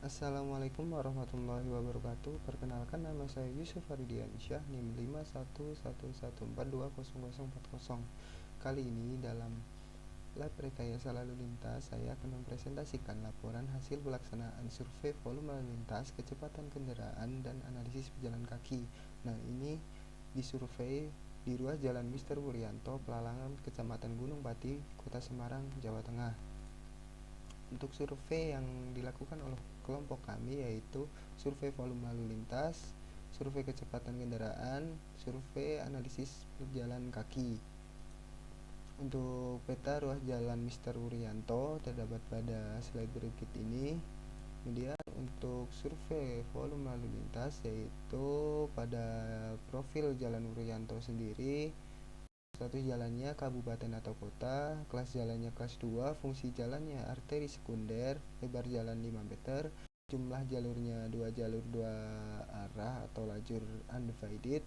Assalamualaikum warahmatullahi wabarakatuh. Perkenalkan, nama saya Yusuf Ardiansyah, NIM 5111420040. Kali ini dalam lab rekayasa lalu lintas, saya akan mempresentasikan laporan hasil pelaksanaan survei volume lalu lintas, kecepatan kendaraan, dan analisis pejalan kaki. Nah, ini disurvei di ruas Jalan Mister Wuryanto, Pelalangan, Kecamatan Gunung Pati, Kota Semarang, Jawa Tengah. Untuk survei yang dilakukan oleh kelompok kami yaitu survei volume lalu lintas, survei kecepatan kendaraan, survei analisis pejalan kaki. Untuk peta ruas Jalan Mister Wuryanto terdapat pada slide berikut ini. Kemudian untuk survei volume lalu lintas yaitu pada profil Jalan Wuryanto sendiri, status jalannya kabupaten atau kota, kelas jalannya kelas 2, fungsi jalannya arteri sekunder, lebar jalan 5 meter, jumlah jalurnya 2 jalur 2 arah atau lajur undivided,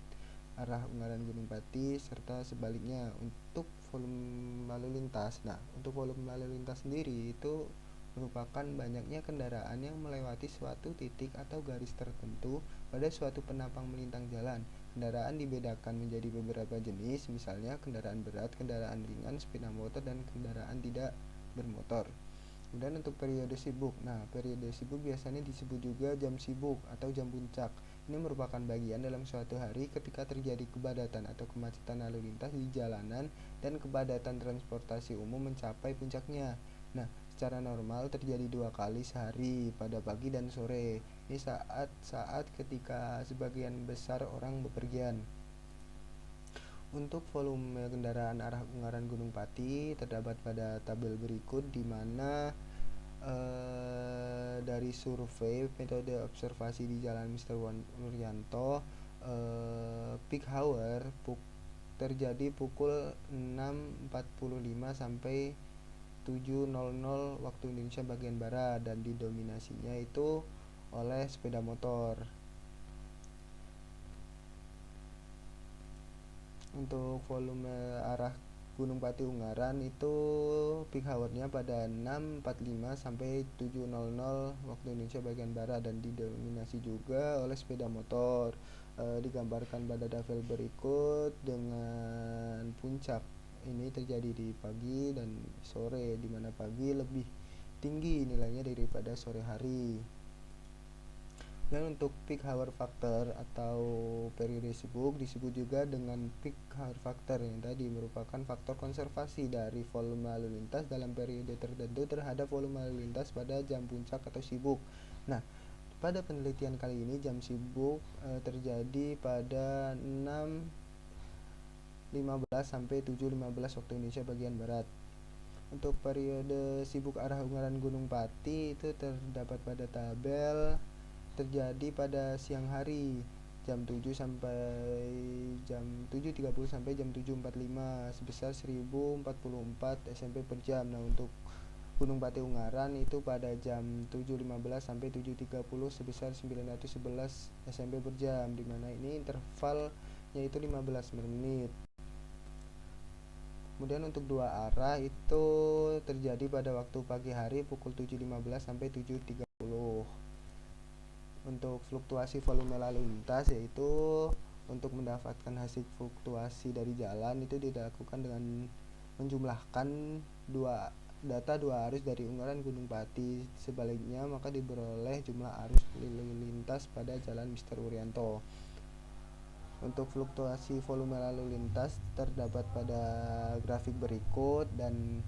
arah Ungaran Gunung Pati, serta sebaliknya. Untuk volume lalu lintas, nah untuk volume lalu lintas sendiri itu merupakan banyaknya kendaraan yang melewati suatu titik atau garis tertentu pada suatu penapang melintang jalan. Kendaraan dibedakan menjadi beberapa jenis, misalnya kendaraan berat, kendaraan ringan, sepeda motor, dan kendaraan tidak bermotor. Kemudian untuk periode sibuk, nah periode sibuk biasanya disebut juga jam sibuk atau jam puncak. Ini merupakan bagian dalam suatu hari ketika terjadi kepadatan atau kemacetan lalu lintas di jalanan dan kepadatan transportasi umum mencapai puncaknya. Nah, secara normal terjadi 2 kali sehari, pada pagi dan sore. Ini saat ketika sebagian besar orang bepergian. Untuk volume kendaraan arah Ungaran Gunung Pati terdapat pada tabel berikut, di mana dari survei metode observasi di Jalan Mister Wuryanto, peak hour terjadi pukul 6.45 sampai 7.00 waktu Indonesia bagian barat, dan didominasinya itu oleh sepeda motor. Untuk volume arah Gunung Pati Ungaran itu peak hour-nya pada 6.45 sampai 7.00 waktu Indonesia bagian barat, dan didominasi juga oleh sepeda motor. Digambarkan pada tabel berikut dengan puncak ini terjadi di pagi dan sore, di mana pagi lebih tinggi nilainya daripada sore hari. Dan untuk peak hour factor atau periode sibuk disebut juga dengan peak hour factor, yang tadi merupakan faktor konservasi dari volume lalu lintas dalam periode tertentu terhadap volume lalu lintas pada jam puncak atau sibuk. Nah, pada penelitian kali ini jam sibuk terjadi pada 6.15 sampai 7.15 waktu Indonesia bagian barat. Untuk periode sibuk arah Ungaran Gunung Pati itu terdapat pada tabel, terjadi pada siang hari jam 7 sampai jam 7.30 sampai jam 7.45 sebesar 1044 SMP per jam. Nah, untuk Gunung Pati Ungaran itu pada jam 7.15 sampai 7.30 sebesar 911 SMP per jam, dimana ini intervalnya itu 15 menit. Kemudian untuk dua arah itu terjadi pada waktu pagi hari pukul 7.15 sampai 7.30. Untuk fluktuasi volume lalu lintas, yaitu untuk mendapatkan hasil fluktuasi dari jalan itu dilakukan dengan menjumlahkan data dua arus dari Ungaran Gunung Pati. Sebaliknya maka diperoleh jumlah arus lalu lintas pada Jalan Mister Wuryanto. Untuk fluktuasi volume lalu lintas terdapat pada grafik berikut, dan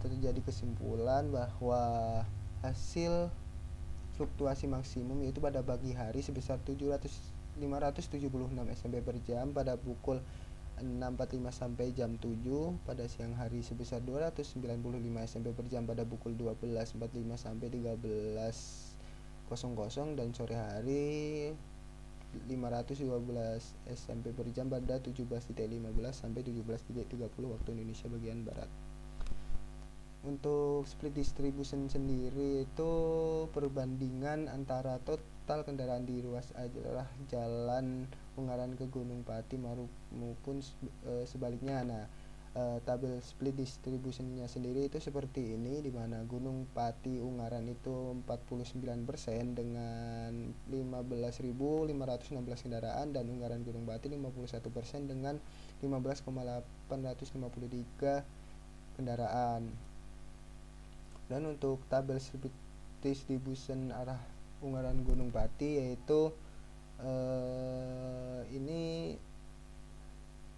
terjadi kesimpulan bahwa hasil fluktuasi maksimum yaitu pada pagi hari sebesar 576 SMP per jam pada pukul 6.45 sampai jam 7, pada siang hari sebesar 295 SMP per jam pada pukul 12.45 sampai 13.00, dan sore hari 512 SMP per jam pada 17.15 sampai 17.30 waktu Indonesia bagian barat. Untuk split distribution sendiri itu perbandingan antara total kendaraan di ruas arah Jalan Ungaran ke Gunung Pati maupun sebaliknya. Nah, tabel split distributionnya sendiri itu seperti ini, di mana Gunung Pati Ungaran itu 49% dengan 15.516 kendaraan, dan Ungaran Gunung Pati 51% dengan 15,853 kendaraan. Dan untuk tabel split distribution arah Ungaran Gunung Pati yaitu ini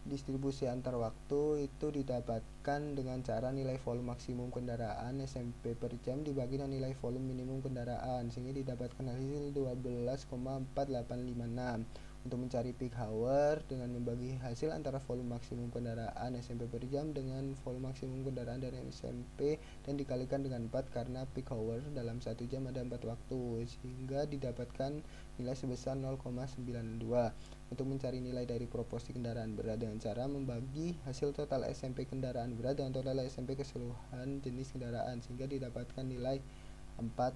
distribusi antar waktu itu didapatkan dengan cara nilai volume maksimum kendaraan SMP per jam dibagi dengan nilai volume minimum kendaraan, sehingga didapatkan hasil 12,4856. Untuk mencari peak hour dengan membagi hasil antara volume maksimum kendaraan SMP per jam dengan volume maksimum kendaraan dari SMP dan dikalikan dengan 4, karena peak hour dalam 1 jam ada 4 waktu, sehingga didapatkan nilai sebesar 0,92. Untuk mencari nilai dari proporsi kendaraan berat dengan cara membagi hasil total SMP kendaraan berat dengan total SMP keseluruhan jenis kendaraan, sehingga didapatkan nilai 4%.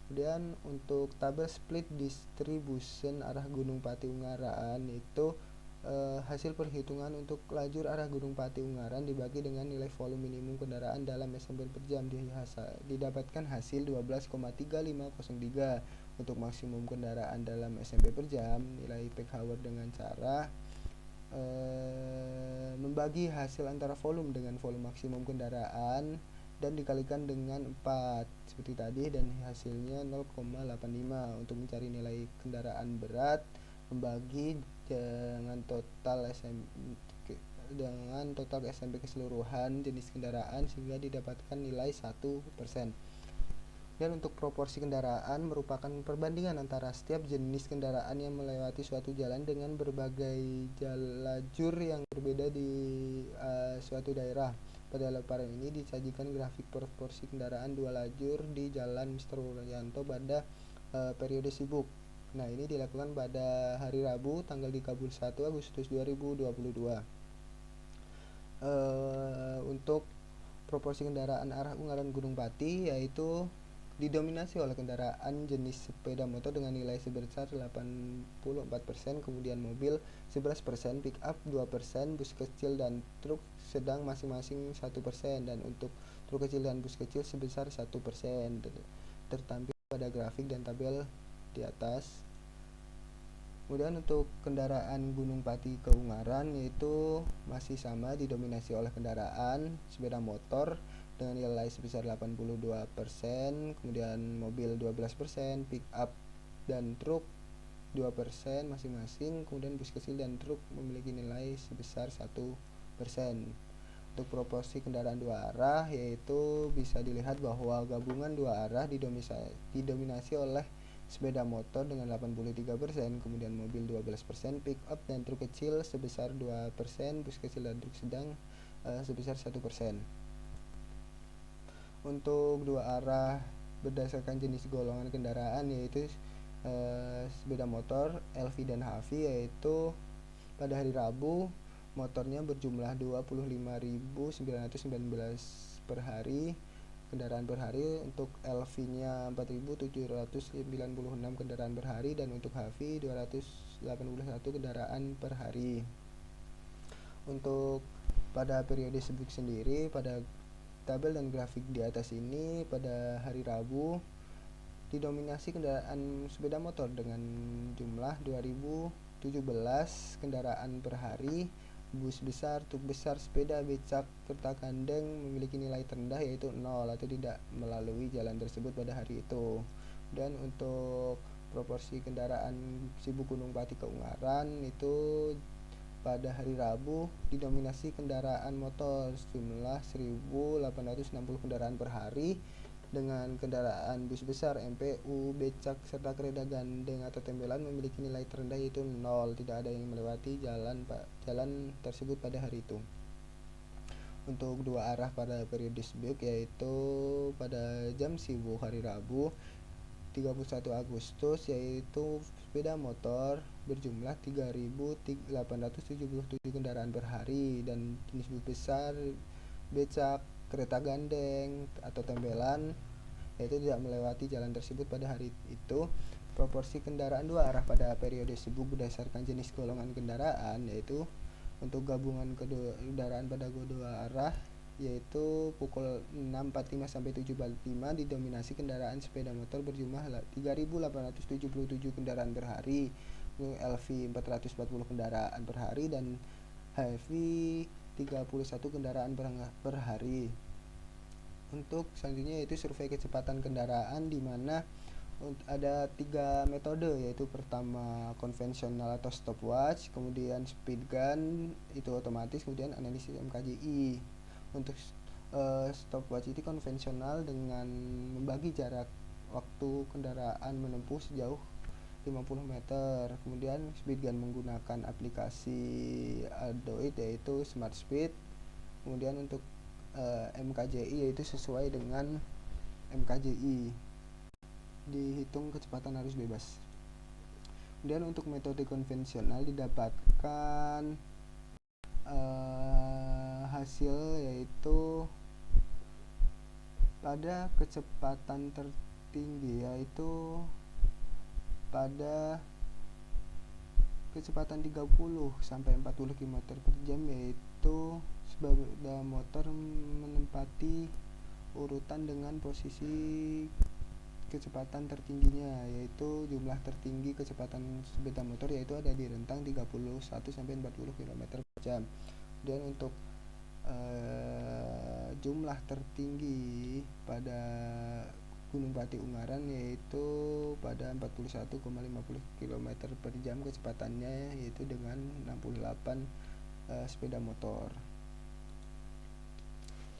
Kemudian untuk tabel split distribution arah Gunung Pati Ungaran itu hasil perhitungan untuk lajur arah Gunung Pati Ungaran dibagi dengan nilai volume minimum kendaraan dalam SMP per jam, didapatkan hasil 12,3503. Untuk maksimum kendaraan dalam SMP per jam, nilai peak hour dengan cara membagi hasil antara volume dengan volume maksimum kendaraan dan dikalikan dengan 4 seperti tadi, dan hasilnya 0,85. Untuk mencari nilai kendaraan berat, membagi dengan total SMP keseluruhan jenis kendaraan, sehingga didapatkan nilai 1%. Dan untuk proporsi kendaraan merupakan perbandingan antara setiap jenis kendaraan yang melewati suatu jalan dengan berbagai lajur yang berbeda di suatu daerah. Pada laporan ini disajikan grafik proporsi kendaraan 2 lajur di Jalan Mr. Wuryanto pada periode sibuk. Nah, ini dilakukan pada hari Rabu tanggal 31 Agustus 2022. Untuk proporsi kendaraan arah Ungaran Gunung Pati yaitu didominasi oleh kendaraan jenis sepeda motor dengan nilai sebesar 84%, kemudian mobil 11%, pick up 2%, bus kecil dan truk sedang masing-masing 1%, dan untuk truk kecil dan bus kecil sebesar 1%, tertampil pada grafik dan tabel di atas. Kemudian untuk kendaraan Gunung Pati ke Ungaran yaitu masih sama, didominasi oleh kendaraan sepeda motor dengan nilai sebesar 82%, kemudian mobil 12%, pick up dan truk 2% masing-masing, kemudian bus kecil dan truk memiliki nilai sebesar 1%. Untuk proporsi kendaraan dua arah yaitu bisa dilihat bahwa gabungan dua arah didominasi oleh sepeda motor dengan 83%, kemudian mobil 12%, pick up dan truk kecil sebesar 2%, bus kecil dan truk sedang sebesar 1%. Untuk dua arah berdasarkan jenis golongan kendaraan yaitu sepeda motor LV dan HV, yaitu pada hari Rabu motornya berjumlah 25.919 per hari kendaraan per hari, untuk LV-nya 4.796 kendaraan per hari, dan untuk HV 281 kendaraan per hari. Untuk pada periode sibuk sendiri, pada tabel dan grafik di atas ini, pada hari Rabu didominasi kendaraan sepeda motor dengan jumlah 2017 kendaraan per hari. Bus besar, truk besar, sepeda, becak, serta gandeng memiliki nilai terendah yaitu 0 atau tidak melalui jalan tersebut pada hari itu. Dan untuk proporsi kendaraan sibuk Gunung Pati ke Ungaran itu pada hari Rabu didominasi kendaraan motor sejumlah 1.860 kendaraan per hari, dengan kendaraan bus besar, MPU, becak, serta kereta gandeng atau tembelan memiliki nilai terendah yaitu 0, tidak ada yang melewati jalan tersebut pada hari itu. Untuk dua arah pada periode sibuk yaitu pada jam sibuk hari Rabu 31 Agustus yaitu sepeda motor berjumlah 3.877 kendaraan per hari, dan jenis bus besar, becak, kereta gandeng atau tembelan yaitu tidak melewati jalan tersebut pada hari itu. Proporsi kendaraan dua arah pada periode sibuk berdasarkan jenis golongan kendaraan yaitu Untuk gabungan kendaraan pada dua arah yaitu pukul 6.45 sampai 7.45 didominasi kendaraan sepeda motor berjumlah 3.877 kendaraan per hari, LV 440 kendaraan per hari, dan HV 31 kendaraan per hari. Untuk selanjutnya yaitu survei kecepatan kendaraan, di mana ada 3 metode, yaitu pertama konvensional atau stopwatch, kemudian speed gun itu otomatis, kemudian analisis MKJI. Untuk stopwatch itu konvensional dengan membagi jarak waktu kendaraan menempuh sejauh 50 meter. Kemudian speed gun menggunakan aplikasi Android yaitu Smart Speed. Kemudian untuk MKJI yaitu sesuai dengan MKJI, dihitung kecepatan arus bebas. Kemudian untuk metode konvensional didapatkan hasil yaitu pada kecepatan tertinggi, yaitu pada kecepatan 30 sampai 40 km per jam, yaitu sepeda motor menempati urutan dengan posisi kecepatan tertingginya, yaitu jumlah tertinggi kecepatan sepeda motor yaitu ada di rentang 31 sampai 40 km per jam. Dan untuk jumlah tertinggi pada Gunung Pati Ungaran yaitu pada 41,50 km per jam kecepatannya, yaitu dengan 68 sepeda motor.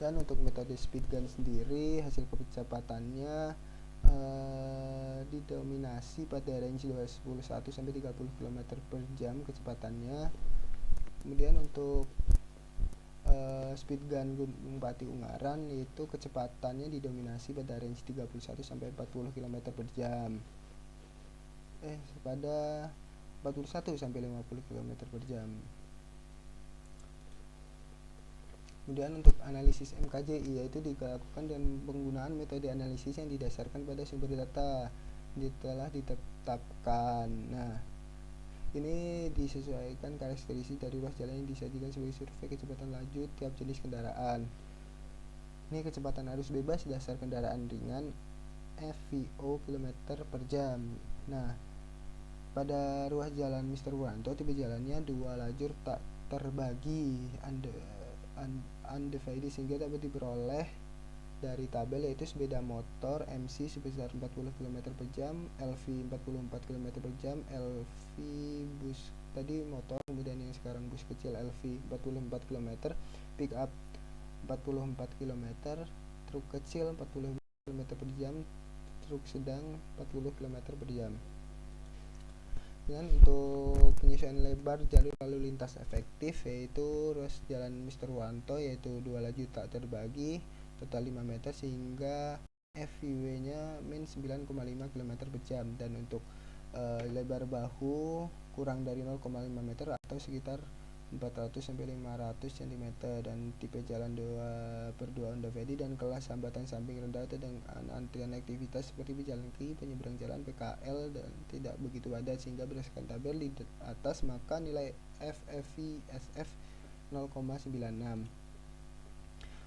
Dan untuk metode speed gun sendiri, hasil kecepatannya didominasi pada range 21 sampai 30 km per jam kecepatannya. Kemudian untuk speed gun Gunung Pati Ungaran itu kecepatannya didominasi pada range 31 sampai 40 km per jam. Pada 41 sampai 50 km per jam. Kemudian untuk analisis MKJI yaitu dilakukan dengan penggunaan metode analisis yang didasarkan pada sumber data yang telah ditetapkan. Nah, ini disesuaikan karakteristik dari ruas jalan yang disajikan sebagai survei kecepatan laju tiap jenis kendaraan. Ini kecepatan arus bebas dasar kendaraan ringan FVO km per jam. Nah, pada ruas jalan Mr. Wuranto tipe jalannya 2 lajur tak terbagi undivided, sehingga dapat diperoleh dari tabel yaitu sepeda motor MC sebesar 40 km per jam, LV 44 km per jam, LV bus tadi motor, kemudian yang sekarang bus kecil LV 44 km, pick up 44 km, truk kecil 40 km per jam, truk sedang 40 km per jam. Dan untuk penyesuaian lebar jalur lalu lintas efektif yaitu ruas jalan Mr. Wuranto yaitu 2 lajur tak terbagi total 5 meter sehingga FVW nya min 9,5 km per jam, dan untuk lebar bahu kurang dari 0,5 meter atau sekitar 400 sampai 500 cm, dan tipe jalan 2/2 undivided dan kelas hambatan samping rendah dengan antrian aktivitas seperti pejalan kaki, penyeberang jalan, PKL, dan tidak begitu padat, sehingga berdasarkan tabel di atas maka nilai FFV-SF 0,96.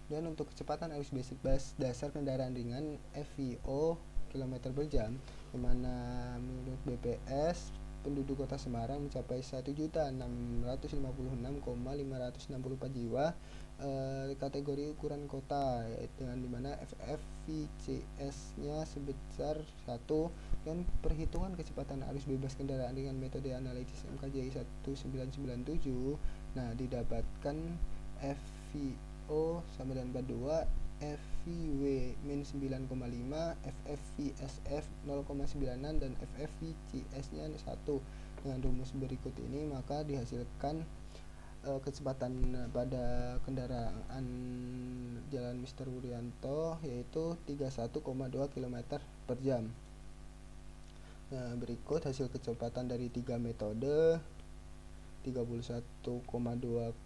Dan untuk kecepatan arus bebas dasar kendaraan ringan FVO km per jam, di mana menurut BPS penduduk Kota Semarang mencapai 1.656.564 jiwa, kategori ukuran kota, dengan dimana FFVCS-nya sebesar 1, dan perhitungan kecepatan arus bebas kendaraan dengan metode analisis MKJI 1997. Nah, didapatkan FVO sama dengan 42, FVW min 9,5, FFVSF 0,96, dan FFVCS nya 1. Dengan rumus berikut ini maka dihasilkan kecepatan pada kendaraan jalan Mr. Wuranto yaitu 31,2 km per jam. Nah, berikut hasil kecepatan dari 3 metode: 31,2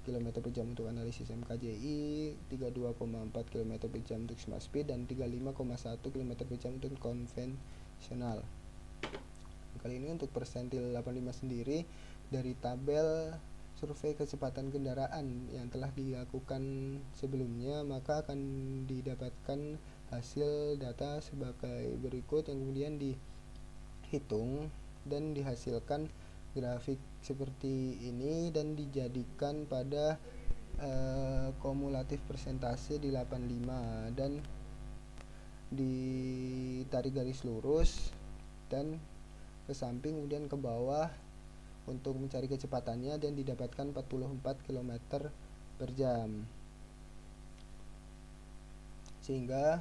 km per jam untuk analisis MKJI, 32,4 km per jam untuk Smart Speed, dan 35,1 km per jam untuk konvensional. Kali ini untuk persentil 85 sendiri dari tabel survei kecepatan kendaraan yang telah dilakukan sebelumnya, maka akan didapatkan hasil data sebagai berikut yang kemudian dihitung dan dihasilkan grafik seperti ini dan dijadikan pada kumulatif persentase di 85 dan ditarik garis lurus dan ke samping kemudian ke bawah untuk mencari kecepatannya dan didapatkan 44 km per jam, sehingga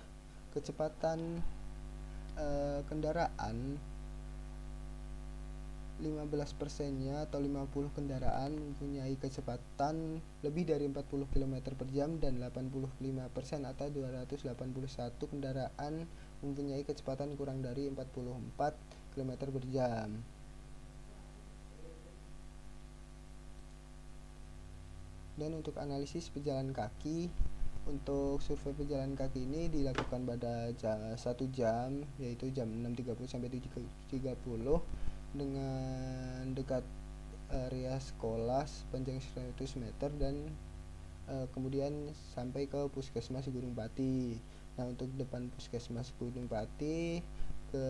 kecepatan kendaraan 15%-nya atau 50 kendaraan mempunyai kecepatan lebih dari 40 km per jam dan 85% atau 281 kendaraan mempunyai kecepatan kurang dari 44 km per jam. Dan untuk analisis pejalan kaki, untuk survei pejalan kaki ini dilakukan pada 1 jam, yaitu jam 6.30 sampai 7.30 dengan dekat area sekolah sepanjang 100 meter dan kemudian sampai ke puskesmas Gunung Pati. Nah, untuk depan puskesmas Gunung Pati ke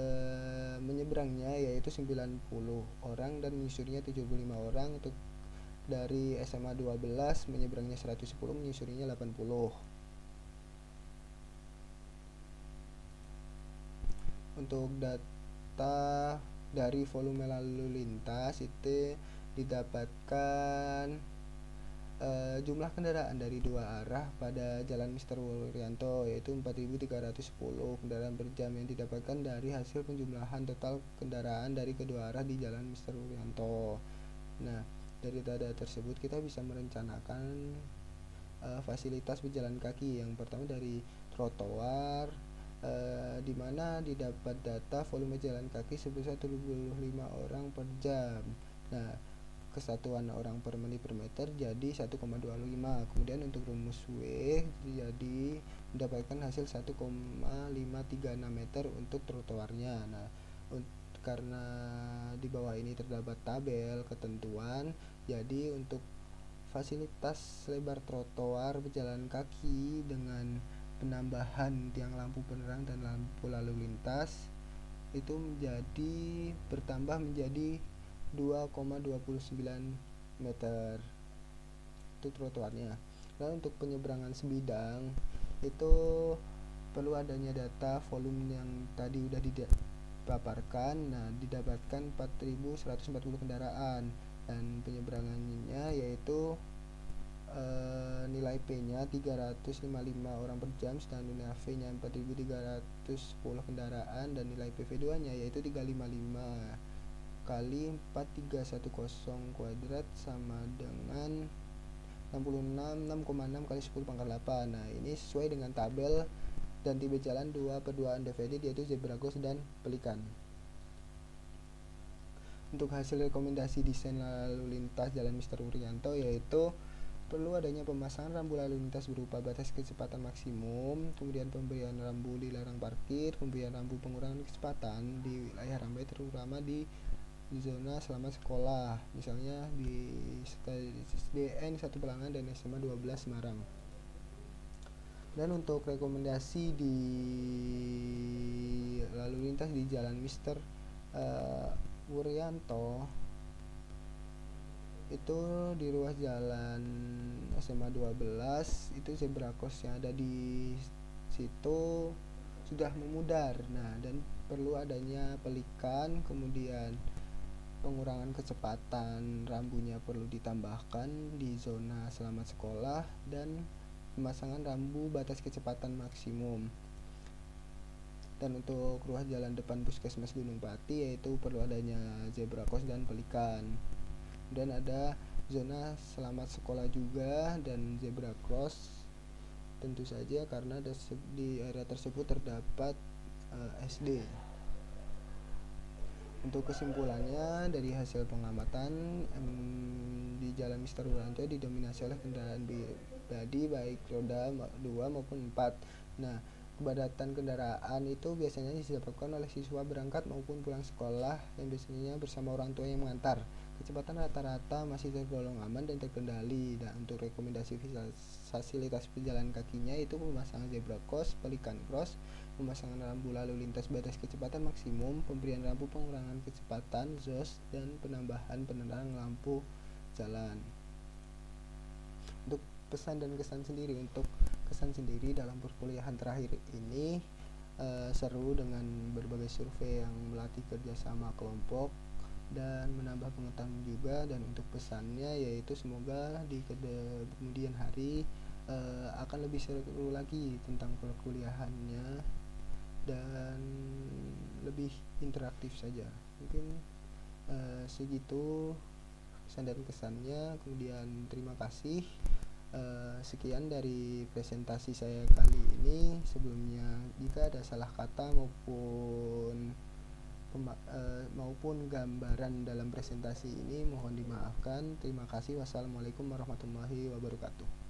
menyeberangnya yaitu 90 orang dan menyusurinya 75 orang. Untuk dari SMA 12 menyeberangnya 110, menyusurinya 80. Untuk data dari volume lalu lintas itu didapatkan jumlah kendaraan dari dua arah pada Jalan Mr. Wuryanto yaitu 4.310 kendaraan per jam yang didapatkan dari hasil penjumlahan total kendaraan dari kedua arah di Jalan Mr. Wuryanto. Nah, dari data tersebut kita bisa merencanakan fasilitas pejalan kaki. Yang pertama dari trotoar, di mana didapat data volume jalan kaki sebesar 75 orang per jam. Nah, kesatuan orang per menit per meter jadi 1,25. Kemudian untuk rumus W jadi mendapatkan hasil 1,536 meter untuk trotoarnya. Nah, karena di bawah ini terdapat tabel ketentuan, jadi untuk fasilitas lebar trotoar pejalan kaki dengan penambahan tiang lampu penerang dan lampu lalu lintas itu bertambah menjadi 2,29 meter itu trotoarnya. Dan untuk penyeberangan sebidang itu perlu adanya data volume yang tadi udah dipaparkan. Nah, didapatkan 4.140 kendaraan dan penyeberangannya yaitu nilai P-nya 355 orang per jam, sedangkan nilai V-nya 4.310 kendaraan dan nilai PV2-nya yaitu 355 kali 4310 kuadrat sama dengan 6,6 kali 10 pangkat 8. Nah, ini sesuai dengan tabel dan tipe jalan 2/2 undivided yaitu zebra cross dan pelikan. Untuk hasil rekomendasi desain lalu lintas Jalan Mr. Wuryanto yaitu perlu adanya pemasangan rambu lalu lintas berupa batas kecepatan maksimum, kemudian pemberian rambu dilarang parkir, pemberian rambu pengurangan kecepatan di wilayah ramai terutama di zona selamat sekolah, misalnya di SDN 1 Pelangan dan SMA 12 Semarang. Dan untuk rekomendasi di lalu lintas di Jalan Mr. Wuryanto itu di ruas jalan SMA 12 itu zebra cross yang ada di situ sudah memudar. Nah, dan perlu adanya pelikan, kemudian pengurangan kecepatan rambunya perlu ditambahkan di zona selamat sekolah dan pemasangan rambu batas kecepatan maksimum. Dan untuk ruas jalan depan puskesmas Gunung Pati yaitu perlu adanya zebra cross dan pelikan. Dan ada zona selamat sekolah juga dan zebra cross tentu saja karena di area tersebut terdapat SD. Untuk kesimpulannya dari hasil pengamatan di Jalan Mr. Wuryanto didominasi oleh kendaraan pribadi baik roda 2 maupun 4. Nah, kepadatan kendaraan itu biasanya disebabkan oleh siswa berangkat maupun pulang sekolah yang biasanya bersama orang tua yang mengantar. Kecepatan rata-rata masih tergolong aman dan terkendali. Dan untuk rekomendasi fasilitas pejalan kakinya itu pemasangan zebra cross, pelikan cross, pemasangan lampu lalu lintas batas kecepatan maksimum, pemberian lampu pengurangan kecepatan (ZOS), dan penambahan penerang lampu jalan. Untuk pesan dan kesan sendiri, dalam perkuliahan terakhir ini seru dengan berbagai survei yang melatih kerjasama kelompok dan menambah pengetahuan juga. Dan untuk pesannya yaitu semoga di kemudian hari akan lebih seru lagi tentang perkuliahannya dan lebih interaktif saja. Mungkin segitu pesan dan kesannya. Kemudian terima kasih. Sekian dari presentasi saya kali ini. Sebelumnya jika ada salah kata maupun gambaran dalam presentasi ini mohon dimaafkan. Terima kasih. Wassalamualaikum warahmatullahi wabarakatuh.